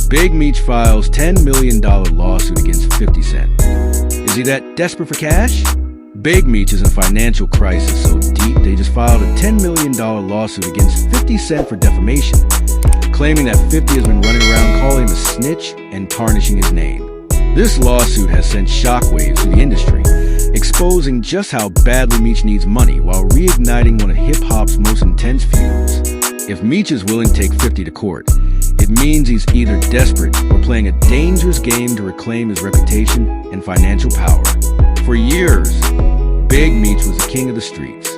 Big Meech files $10 million lawsuit against 50 Cent. Is he that desperate for cash? Big Meech is in a financial crisis so deep they just filed a $10 million lawsuit against 50 Cent for defamation, claiming that 50 has been running around calling him a snitch and tarnishing his name. This lawsuit has sent shockwaves through the industry, exposing just how badly Meech needs money while reigniting one of hip-hop's most intense feuds. If Meech is willing to take 50 to court, it means he's either desperate or playing a dangerous game to reclaim his reputation and financial power. For years, Big Meech was the king of the streets.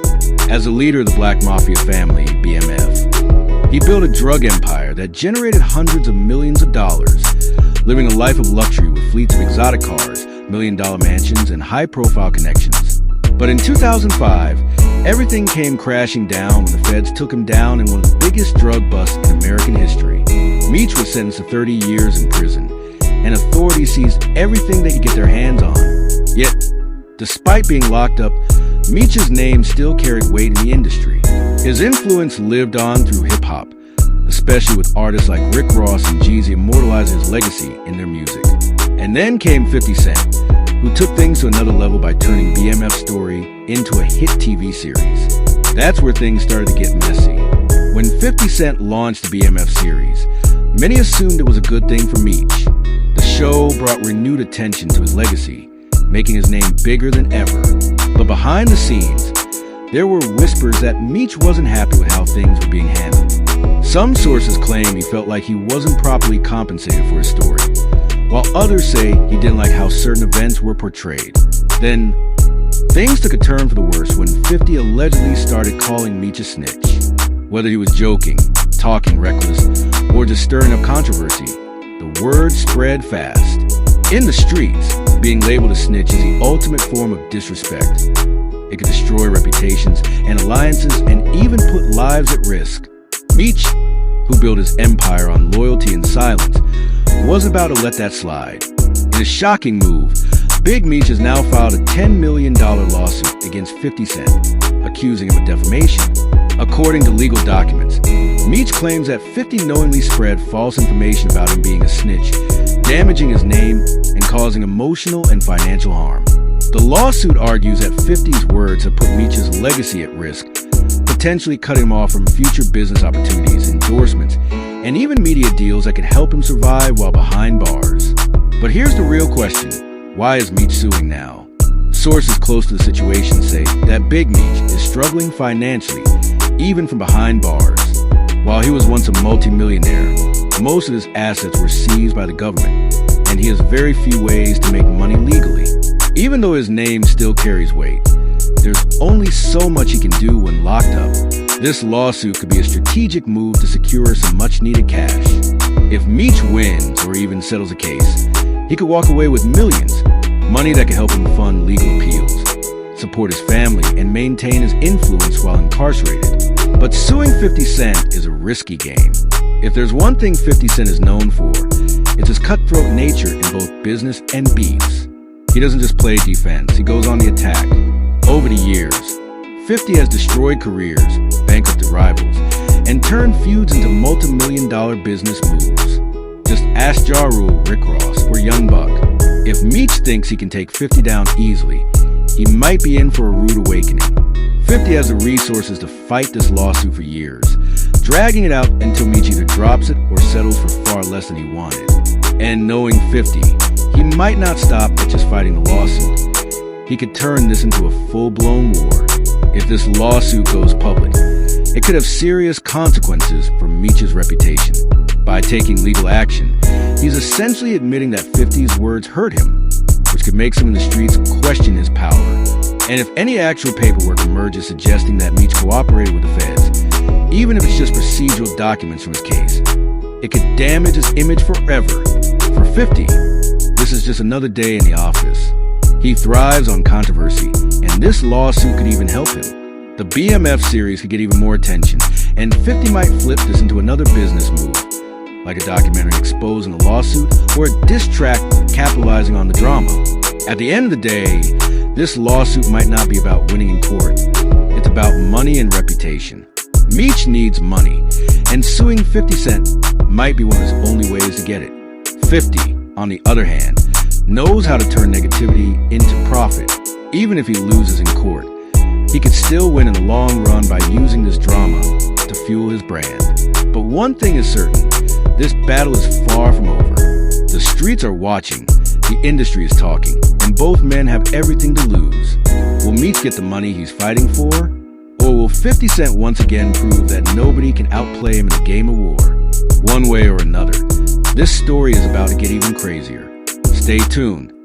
As a leader of the Black Mafia family, BMF, he built a drug empire that generated hundreds of millions of dollars, living a life of luxury with fleets of exotic cars, million-dollar mansions, and high-profile connections. But in 2005, everything came crashing down when the feds took him down in one of the biggest drug busts in American history. Meech was sentenced to 30 years in prison, and authorities seized everything they could get their hands on. Yet, despite being locked up, Meech's name still carried weight in the industry. His influence lived on through hip-hop, especially with artists like Rick Ross and Jeezy immortalizing his legacy in their music. And then came 50 Cent, who took things to another level by turning BMF's story into a hit TV series. That's where things started to get messy. When 50 Cent launched the BMF series, many assumed it was a good thing for Meech. The show brought renewed attention to his legacy, making his name bigger than ever. But behind the scenes, there were whispers that Meech wasn't happy with how things were being handled. Some sources claim he felt like he wasn't properly compensated for his story, while others say he didn't like how certain events were portrayed. Then, things took a turn for the worse when 50 allegedly started calling Meech a snitch. Whether he was joking, talking reckless, or just stirring up controversy, the word spread fast. In the streets, being labeled a snitch is the ultimate form of disrespect. It could destroy reputations and alliances and even put lives at risk. Meech, who built his empire on loyalty and silence, was about to let that slide. In a shocking move, Big Meech has now filed a $10 million lawsuit against 50 Cent, accusing him of defamation. According to legal documents, Meech claims that 50 knowingly spread false information about him being a snitch, damaging his name and causing emotional and financial harm. The lawsuit argues that 50's words have put Meech's legacy at risk, potentially cutting him off from future business opportunities, endorsements, and even media deals that could help him survive while behind bars. But here's the real question: why is Meech suing now? Sources close to the situation say that Big Meech is struggling financially, even from behind bars. While he was once a multimillionaire, most of his assets were seized by the government, and he has very few ways to make money legally. Even though his name still carries weight, there's only so much he can do when locked up. This lawsuit could be a strategic move to secure some much-needed cash. If Meech wins or even settles a case, he could walk away with millions, money that could help him fund legal appeals, support his family, and maintain his influence while incarcerated. But suing 50 Cent is a risky game. If there's one thing 50 Cent is known for, it's his cutthroat nature in both business and beefs. He doesn't just play defense, he goes on the attack. Over the years, 50 has destroyed careers, bankrupted rivals, and turned feuds into multi-million-dollar business moves. Just ask Ja Rule, Rick Ross, or Young Buck. If Meech thinks he can take 50 down easily, he might be in for a rude awakening. 50 has the resources to fight this lawsuit for years, dragging it out until Meech either drops it or settles for far less than he wanted. And knowing 50, he might not stop at just fighting the lawsuit. He could turn this into a full-blown war. If this lawsuit goes public, it could have serious consequences for Meech's reputation. By taking legal action, he's essentially admitting that 50's words hurt him, which could make some in the streets question his power. And if any actual paperwork emerges suggesting that Meech cooperated with the feds, even if it's just procedural documents from his case, it could damage his image forever. For 50, this is just another day in the office. He thrives on controversy, and this lawsuit could even help him. The BMF series could get even more attention, and 50 might flip this into another business move, like a documentary exposing the lawsuit or a diss track capitalizing on the drama. At the end of the day, this lawsuit might not be about winning in court. It's about money and reputation. Meech needs money, and suing 50 Cent might be one of his only ways to get it. 50, on the other hand, knows how to turn negativity into profit. Even if he loses in court, he could still win in the long run by using this drama to fuel his brand. But one thing is certain, this battle is far from over. The streets are watching, the industry is talking, and both men have everything to lose. Will Meech get the money he's fighting for? Or will 50 Cent once again prove that nobody can outplay him in a game of war? One way or another, this story is about to get even crazier. Stay tuned.